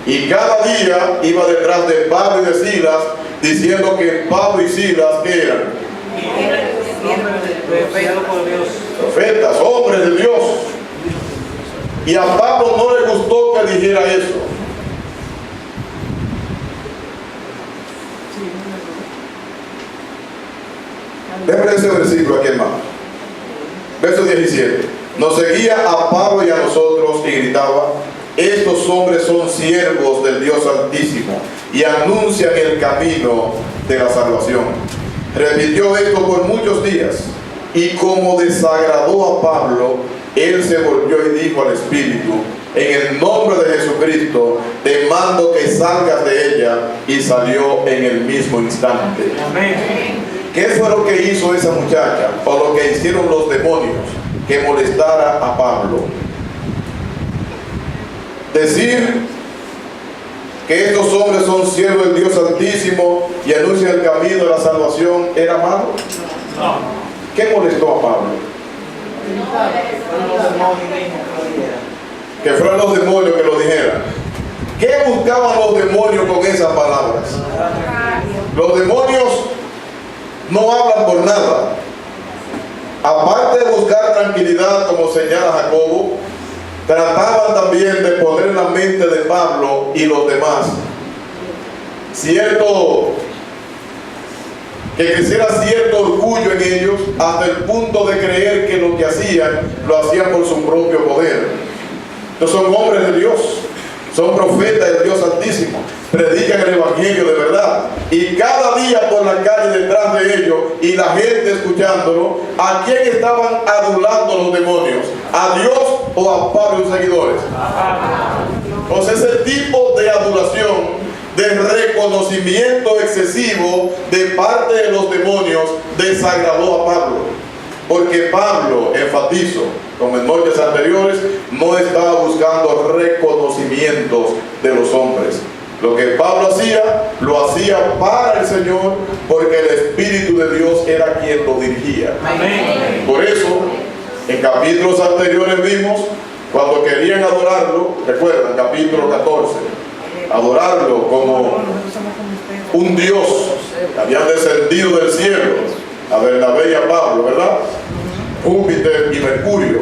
y cada día iba detrás de Pablo y de Silas, diciendo que Pablo y Silas, ¿qué eran? Profetas, hombres de Dios. Y a Pablo no le gustó que dijera eso. Déjenme ese versículo aquí, hermano. Verso 17. Nos seguía a Pablo y a nosotros y gritaba: estos hombres son siervos del Dios Altísimo, y anuncian el camino de la salvación. Repitió esto por muchos días, y como desagradó a Pablo, él se volvió y dijo al Espíritu: en el nombre de Jesucristo te mando que salgas de ella, y salió en el mismo instante. Amén. ¿Qué fue lo que hizo esa muchacha, o lo que hicieron los demonios que molestara a Pablo? Decir que estos hombres son siervos del Dios Altísimo y anuncian el camino de la salvación, ¿era malo? No. ¿Qué molestó a Pablo? Que fueran los demonios que lo dijeran. ¿Qué buscaban los demonios con esas palabras? Los demonios no hablan por nada. Aparte de buscar tranquilidad, como señala Jacobo, trataban también de poner en la mente de Pablo y los demás que creciera cierto orgullo en ellos, hasta el punto de creer que lo que hacían, lo hacían por su propio poder. Estos son hombres de Dios, son profetas del Dios Altísimo, predican el Evangelio de verdad, y cada día por la calle detrás de ellos y la gente escuchándolo, ¿a quién estaban adulando los demonios? ¿A Dios o a Pablo y sus seguidores? Entonces ese tipo de adulación, de reconocimiento excesivo de parte de los demonios, desagradó a Pablo, porque Pablo, enfatizo, como en noches anteriores, no estaba buscando reconocimientos de los hombres. Lo que Pablo hacía, lo hacía para el Señor, porque el Espíritu de Dios era quien lo dirigía. Amén. Por eso, en capítulos anteriores vimos, cuando querían adorarlo, recuerdan, capítulo 14, adorarlo como un Dios que había descendido del cielo, a Bernabé y a Pablo, ¿verdad? Júpiter y Mercurio,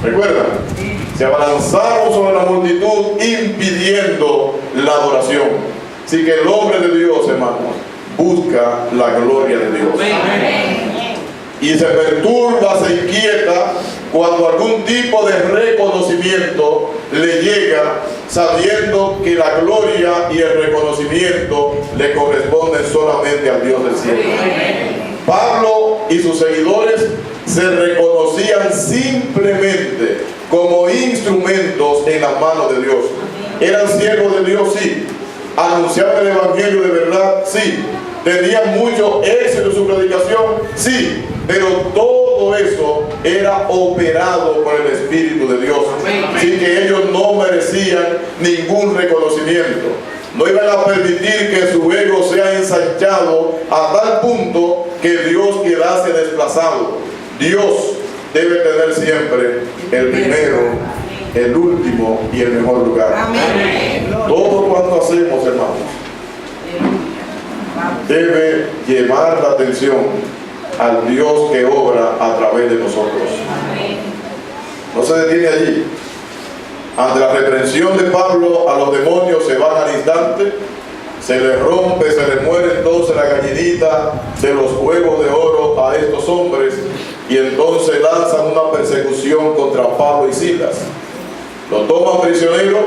¿recuerdan? Se abalanzaron sobre la multitud impidiendo la adoración. Así que el hombre de Dios, hermanos, busca la gloria de Dios. Y se perturba, se inquieta cuando algún tipo de reconocimiento le llega, sabiendo que la gloria y el reconocimiento le corresponden solamente al Dios del cielo. Pablo y sus seguidores se reconocían simplemente como instrumentos en las manos de Dios. Eran siervos de Dios, sí. Anunciaban el Evangelio de verdad, sí. Tenían mucho éxito en su predicación, sí. Pero todo eso era operado por el Espíritu de Dios. Así que ellos no merecían ningún reconocimiento. No iban a permitir que su ego sea ensanchado a tal punto que Dios quedase desplazado. Dios debe tener siempre el primero, el último y el mejor lugar. Amén. Todo cuanto hacemos, hermanos, debe llevar la atención al Dios que obra a través de nosotros. No se detiene allí. Ante la reprensión de Pablo a los demonios, se van al instante, se les rompe, se les muere entonces la gallinita de los huevos de oro a estos hombres, y entonces lanzan una persecución contra Pablo y Silas. Lo toman prisionero,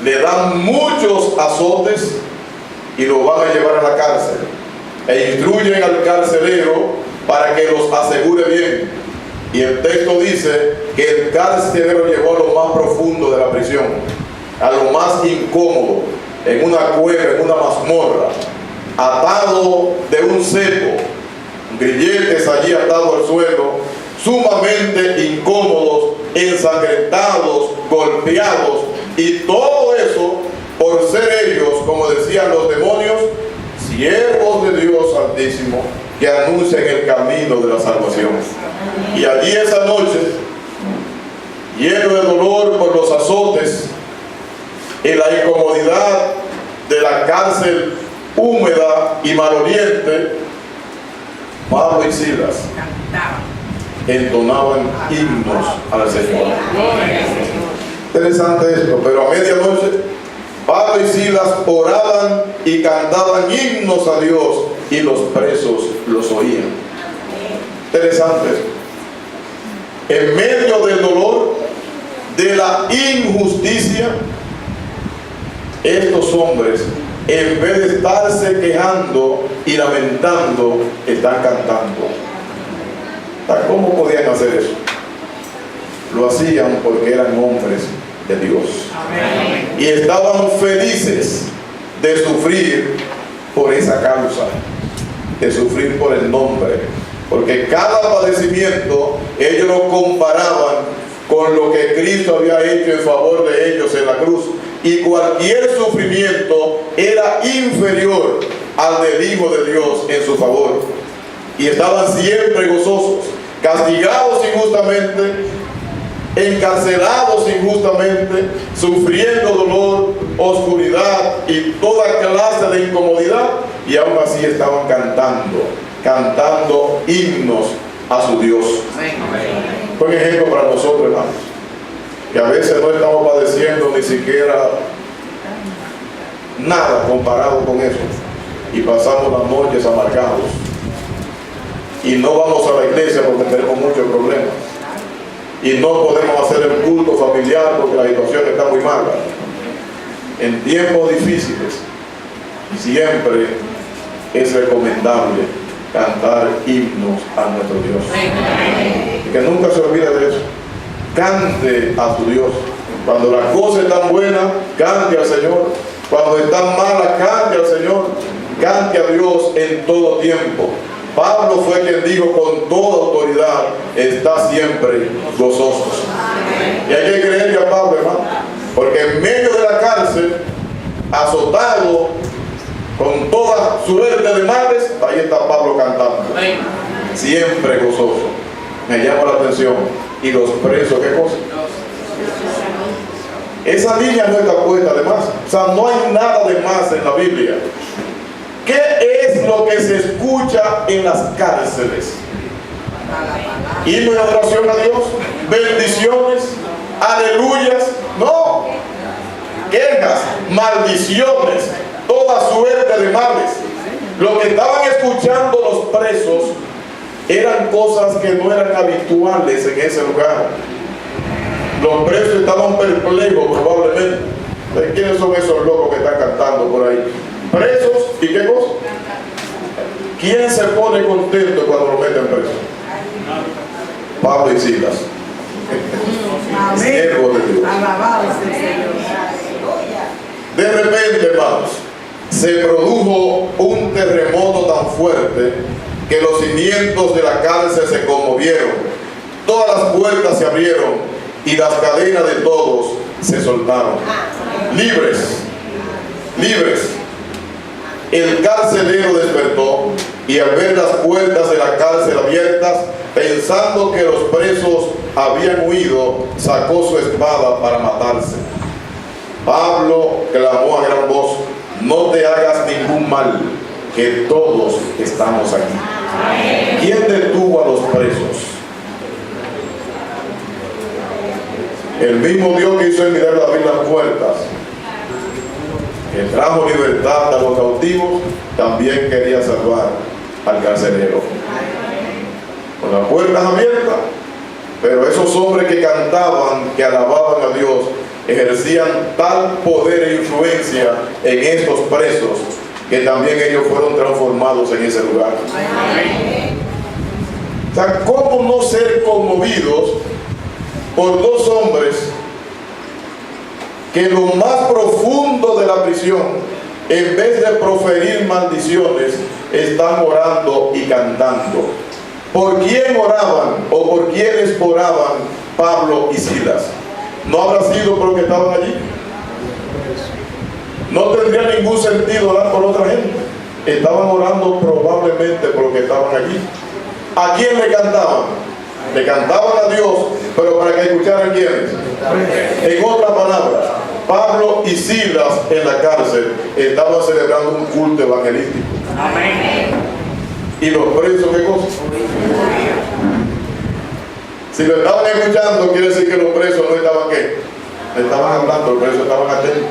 le dan muchos azotes y lo van a llevar a la cárcel, e instruyen al carcelero para que los asegure bien. Y el texto dice que el carcelero llevó a lo más profundo de la prisión, a lo más incómodo, en una cueva, en una mazmorra, atado de un cepo, grilletes allí atados al suelo, sumamente incómodos, ensangrentados, golpeados, y todo eso por ser ellos, como decían los demonios, siervos de Dios Altísimo, que anuncian el camino de la salvación. Y allí esa noche, lleno de dolor por los azotes y la incomodidad de la cárcel húmeda y maloliente, Pablo y Silas entonaban himnos al Señor. Interesante esto, pero a medianoche Pablo y Silas oraban y cantaban himnos a Dios, y los presos los oían. Interesante esto. En medio del dolor, de la injusticia, estos hombres en vez de estarse quejando y lamentando, están cantando. ¿Cómo podían hacer eso? Lo hacían porque eran hombres de Dios. Y estaban felices de sufrir por esa causa, de sufrir por el nombre, porque cada padecimiento ellos lo comparaban con lo que Cristo había hecho en favor de ellos en la cruz, y cualquier sufrimiento era inferior al del Hijo de Dios en su favor. Y estaban siempre gozosos, castigados injustamente, encarcelados injustamente, sufriendo dolor, oscuridad y toda clase de incomodidad, y aún así estaban cantando himnos a su Dios. Fue un ejemplo para nosotros, hermanos, que a veces no estamos padeciendo ni siquiera nada comparado con eso, y pasamos las noches amargados y no vamos a la iglesia porque tenemos muchos problemas, y no podemos hacer el culto familiar porque la situación está muy mala. En tiempos difíciles siempre es recomendable cantar himnos a nuestro Dios, y que nunca se olvide de eso. Cante a su Dios. Cuando las cosas están buenas, cante al Señor. Cuando están malas, cante al Señor. Cante a Dios en todo tiempo. Pablo fue quien dijo con toda autoridad: está siempre gozosos. Y hay que creerle a Pablo, hermano, porque en medio de la cárcel, azotado con toda suerte de males, ahí está Pablo cantando, siempre gozoso. Me llama la atención. Y los presos, ¿qué cosa? Esa línea no está puesta de más. O sea, no hay nada de más en la Biblia. ¿Qué es lo que se escucha en las cárceles? Himno de adoración a Dios, bendiciones, aleluyas, no, quejas, maldiciones, toda suerte de males. Lo que estaban escuchando los presos eran cosas que no eran habituales en ese lugar. Los presos estaban perplejos probablemente. ¿Quiénes son esos locos que están cantando por ahí? Presos, ¿y qué cosa? ¿Quién se pone contento cuando lo meten preso? Pablo y Silas. Siervos de Dios. De repente, hermanos, se produjo un terremoto tan fuerte que los cimientos de la cárcel se conmovieron, todas las puertas se abrieron y las cadenas de todos se soltaron. Libres, libres. El carcelero despertó y al ver las puertas de la cárcel abiertas, pensando que los presos habían huido, sacó su espada para matarse. Pablo clamó a gran voz: no te hagas ningún mal, que todos estamos aquí. ¿Quién detuvo a los presos? El mismo Dios que hizo mirar abrir las puertas, que trajo libertad a los cautivos, también quería salvar al carcelero. Con las puertas abiertas, pero esos hombres que cantaban, que alababan a Dios, ejercían tal poder e influencia en estos presos, que también ellos fueron transformados en ese lugar. O sea, ¿cómo no ser conmovidos por dos hombres que en lo más profundo de la prisión, en vez de proferir maldiciones, están orando y cantando? ¿Por quién oraban o por quiénes oraban Pablo y Silas? ¿No habrá sido por los que estaban allí? No tendría ningún sentido orar por otra gente. Estaban orando probablemente por los que estaban allí. ¿A quién le cantaban? Le cantaban a Dios, pero para que escucharan quiénes. En otras palabras, Pablo y Silas en la cárcel estaban celebrando un culto evangelístico. Amén. ¿Y los presos qué cosa? Si lo estaban escuchando, quiere decir que los presos no estaban ¿qué? Estaban hablando, los presos estaban atentos.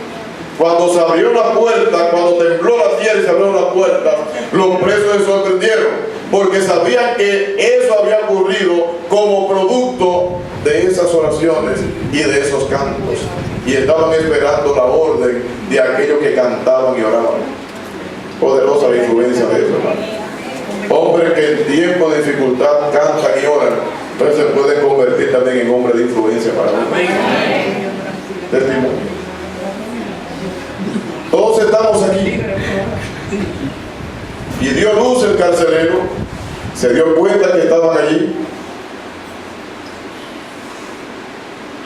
Cuando se abrió la puerta, cuando tembló la tierra y se abrió la puerta, los presos se sorprendieron, porque sabían que eso había ocurrido como producto de esas oraciones y de esos cantos, y estaban esperando la orden de aquellos que cantaban y oraban. Poderosa la influencia de eso, hermano. Hombres que en tiempo de dificultad cantan y oran, entonces se pueden convertir también en hombres de influencia para Dios. Testimonio. Todos estamos aquí. Y dio luz el carcelero, se dio cuenta que estaban allí.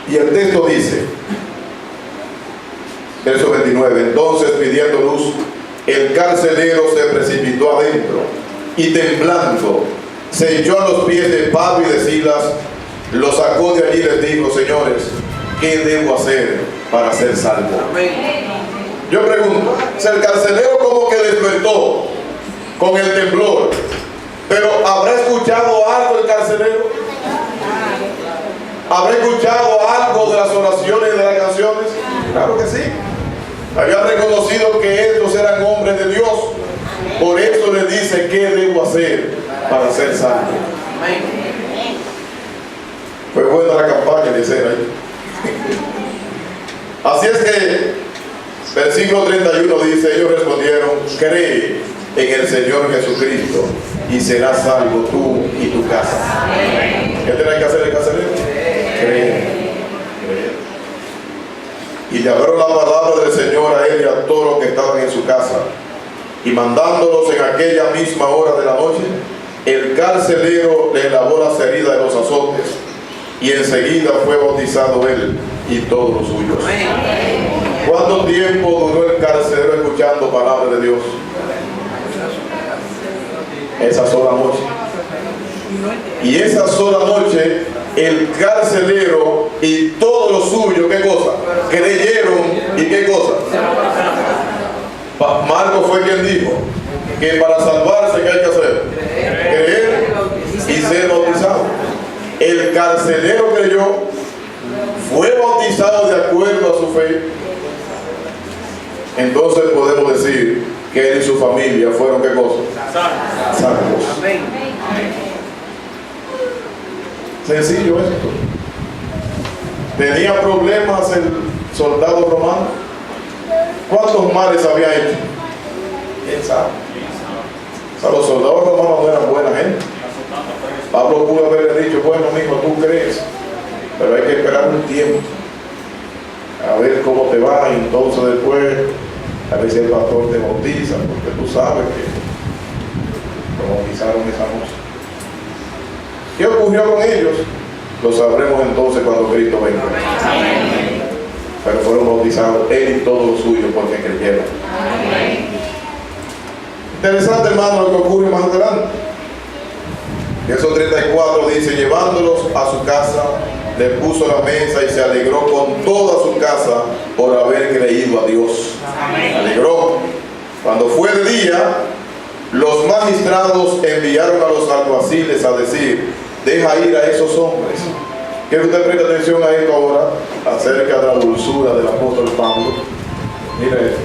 Y el texto dice, verso 29, entonces pidiendo luz, el carcelero se precipitó adentro y temblando se echó a los pies de Pablo y de Silas, los sacó de allí y les dijo, señores, ¿qué debo hacer para ser salvo? Yo pregunto, si el carcelero como que despertó con el temblor, pero ¿habrá escuchado algo el carcelero? ¿Habrá escuchado algo de las oraciones y de las canciones? Claro que sí. Había reconocido que estos eran hombres de Dios. Por eso le dice, ¿qué debo hacer para ser salvo? Fue buena la campaña de ser ahí. Así es que, versículo 31 dice, ellos respondieron, cree en el Señor Jesucristo y serás salvo tú y tu casa. ¿Qué tenía que hacer el carcelero? Creer. Y le habló la palabra del Señor a él y a todos los que estaban en su casa. Y mandándolos en aquella misma hora de la noche, el carcelero le lavó las heridas de los azotes. Y enseguida fue bautizado él y todos los suyos. ¿Cuánto tiempo duró el carcelero escuchando palabras de Dios? Esa sola noche. Y esa sola noche, el carcelero y todos los suyos, ¿qué cosa? Creyeron, ¿y qué cosa? Marcos fue quien dijo que para salvarse, ¿qué hay que hacer? Creer y ser bautizado. El carcelero creyó, fue bautizado de acuerdo a su fe. Entonces podemos decir que él y su familia fueron, ¿qué cosa? Salvos. Sencillo esto. ¿Tenía problemas el soldado romano? ¿Cuántos males había hecho? ¿Quién sabe? O sea, los soldados romanos no eran buena gente. Pablo pudo haberle dicho, bueno, mijo, tú crees, pero hay que esperar un tiempo a ver cómo te va, y entonces después a ver si el pastor te bautiza, porque tú sabes que lo bautizaron esa noche. ¿Qué ocurrió con ellos? Lo sabremos entonces cuando Cristo venga. Pero fueron bautizados él y todos los suyos porque creyeron. Interesante, hermano, lo que ocurre más adelante. Verso 34 dice, llevándolos a su casa, le puso la mesa y se alegró con toda su casa por haber creído a Dios. Se alegró. Cuando fue de día, los magistrados enviaron a los alguaciles a decir, deja ir a esos hombres. Quiero que usted preste atención a esto ahora, acerca de la dulzura del apóstol Pablo. Mire,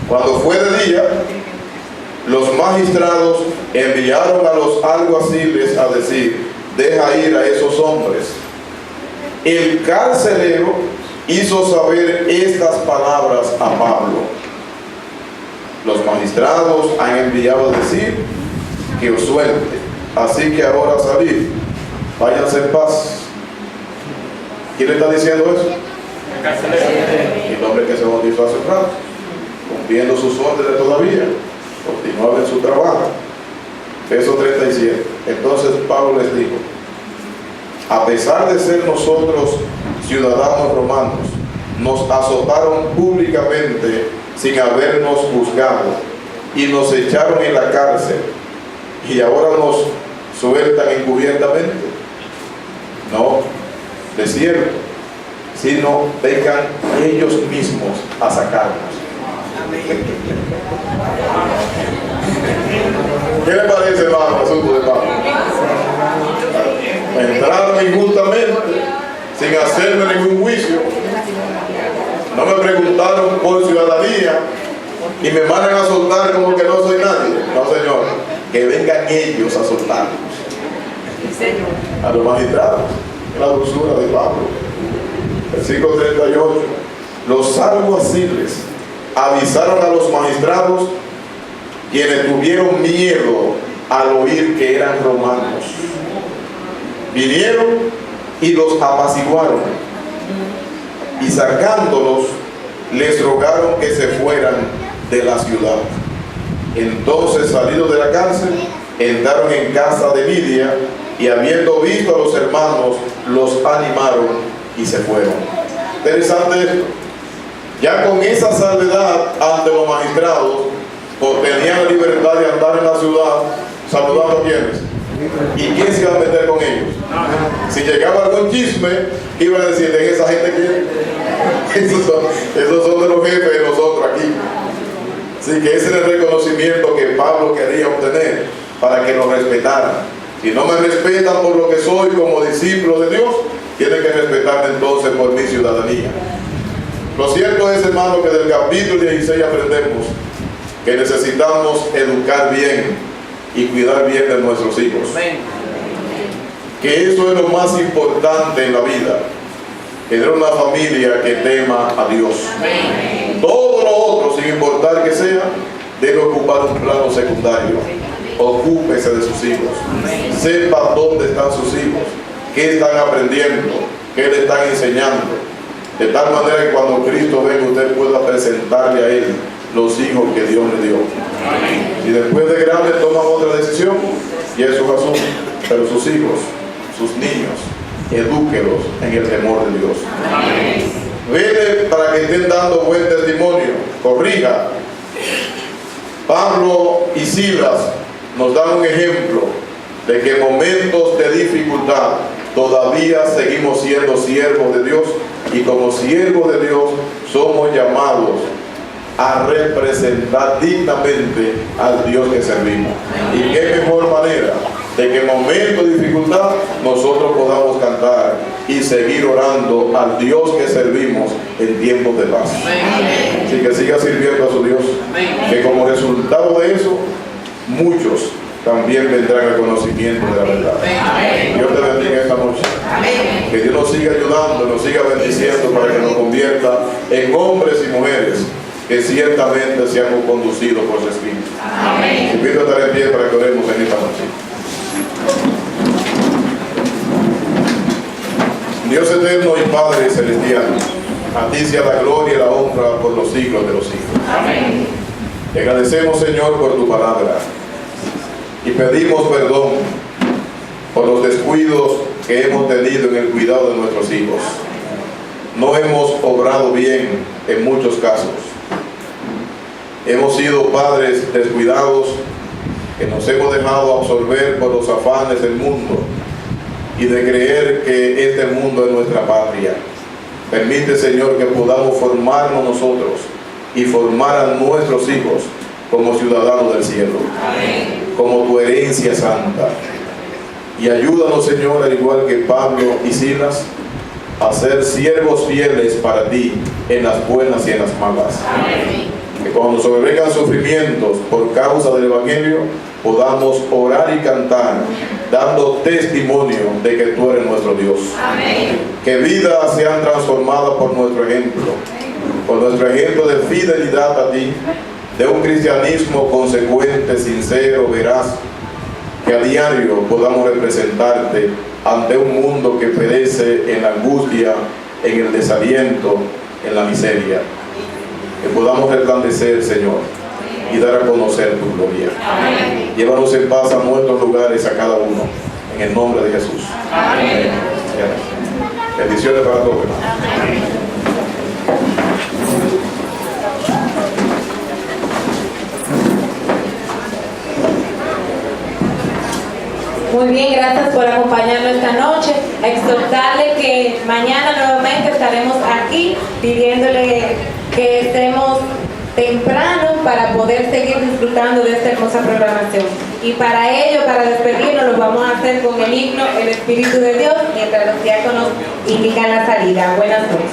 cuando fue de día, los magistrados enviaron a los alguaciles a decir, deja ir a esos hombres. El carcelero hizo saber estas palabras a Pablo. Los magistrados han enviado a decir que os suelte, así que ahora salid, váyanse en paz. ¿Quién le está diciendo eso? El carcelero. El hombre que se bautizó hace un rato, cumpliendo sus órdenes todavía, continuaba en su trabajo. Verso 37. Entonces Pablo les dijo, a pesar de ser nosotros ciudadanos romanos, nos azotaron públicamente sin habernos juzgado y nos echaron en la cárcel y ahora nos sueltan encubiertamente. No, de cierto, sino vengan ellos mismos a sacarnos. ¿Qué le parece, hermano, el asunto de Pablo? Entraron injustamente, sin hacerme ningún juicio. No me preguntaron por ciudadanía y me mandan a soltar como que no soy nadie. No, señor, que vengan ellos a soltarnos. A los magistrados. en la dulzura de Pablo. Versículo 38. Los alguaciles avisaron a los magistrados, quienes tuvieron miedo al oír que eran romanos. Vinieron y los apaciguaron, y sacándolos les rogaron que se fueran de la ciudad. Entonces, salidos de la cárcel, entraron en casa de Lidia, y habiendo visto a los hermanos, los animaron y se fueron. Interesante esto. Ya con esa salvedad ante los magistrados, pues tenían la libertad de andar en la ciudad saludando a quienes. ¿Y quién se iba a meter con ellos? Si llegaba algún chisme, iban a decir, ¿de esa gente quién? Esos son de los jefes de nosotros aquí. Así que ese era el reconocimiento que Pablo quería obtener para que nos respetaran. Si no me respetan por lo que soy como discípulo de Dios, tienen que respetarme entonces por mi ciudadanía. Lo cierto es, hermano, que del capítulo 16 aprendemos que necesitamos educar bien y cuidar bien de nuestros hijos. Que eso es lo más importante en la vida. Tener una familia que tema a Dios. Todo lo otro, sin importar que sea, debe ocupar un plano secundario. Ocúpese de sus hijos. Sepa dónde están sus hijos, qué están aprendiendo, qué le están enseñando. De tal manera que cuando Cristo venga, usted pueda presentarle a Él los hijos que Dios le dio. Y después de grande toman otra decisión, y eso es asunto. Pero sus hijos, sus niños, edúquelos en el temor de Dios. Vele para que estén dando buen testimonio. Corrija. Pablo y Silas nos dan un ejemplo de que en momentos de dificultad todavía seguimos siendo siervos de Dios, y como siervos de Dios somos llamados a representar dignamente al Dios que servimos. Y qué mejor manera de que en momentos de dificultad nosotros podamos cantar y seguir orando al Dios que servimos en tiempos de paz. Así que siga sirviendo a su Dios, que como resultado de eso muchos también vendrán al conocimiento de la verdad. Dios te bendiga esta noche. Que Dios nos siga ayudando, nos siga bendiciendo para que nos convierta en hombres y mujeres que ciertamente seamos conducidos por su Espíritu. Invito a estar en pie para que oremos en esta noche. Dios eterno y Padre celestial, a ti sea la gloria y la honra por los siglos de los siglos. Te agradecemos, Señor, por tu palabra, y pedimos perdón por los descuidos que hemos tenido en el cuidado de nuestros hijos. No hemos obrado bien en muchos casos. Hemos sido padres descuidados, que nos hemos dejado absorber por los afanes del mundo y de creer que este mundo es nuestra patria. Permite, Señor, que podamos formarnos nosotros y formar a nuestros hijos como ciudadanos del cielo. Amén. Como tu herencia santa. Y ayúdanos, Señor, al igual que Pablo y Silas, a ser siervos fieles para ti en las buenas y en las malas. Amén. Que cuando sobrevengan sufrimientos por causa del Evangelio, podamos orar y cantar, dando testimonio de que tú eres nuestro Dios. Amén. Que vidas sean transformadas por nuestro ejemplo de fidelidad a ti, de un cristianismo consecuente, sincero, veraz, que a diario podamos representarte ante un mundo que perece en la angustia, en el desaliento, en la miseria. Que podamos resplandecer, Señor, y dar a conocer tu gloria. Amén. Llévanos en paz a nuestros lugares, a cada uno, en el nombre de Jesús. Amén. Bendiciones para todos. Amén. Muy bien, gracias por acompañarnos esta noche. Exhortarle que mañana nuevamente estaremos aquí pidiéndole que estemos temprano para poder seguir disfrutando de esta hermosa programación. Y para ello, para despedirnos, lo vamos a hacer con el himno El Espíritu de Dios, mientras los diáconos indican la salida. Buenas noches.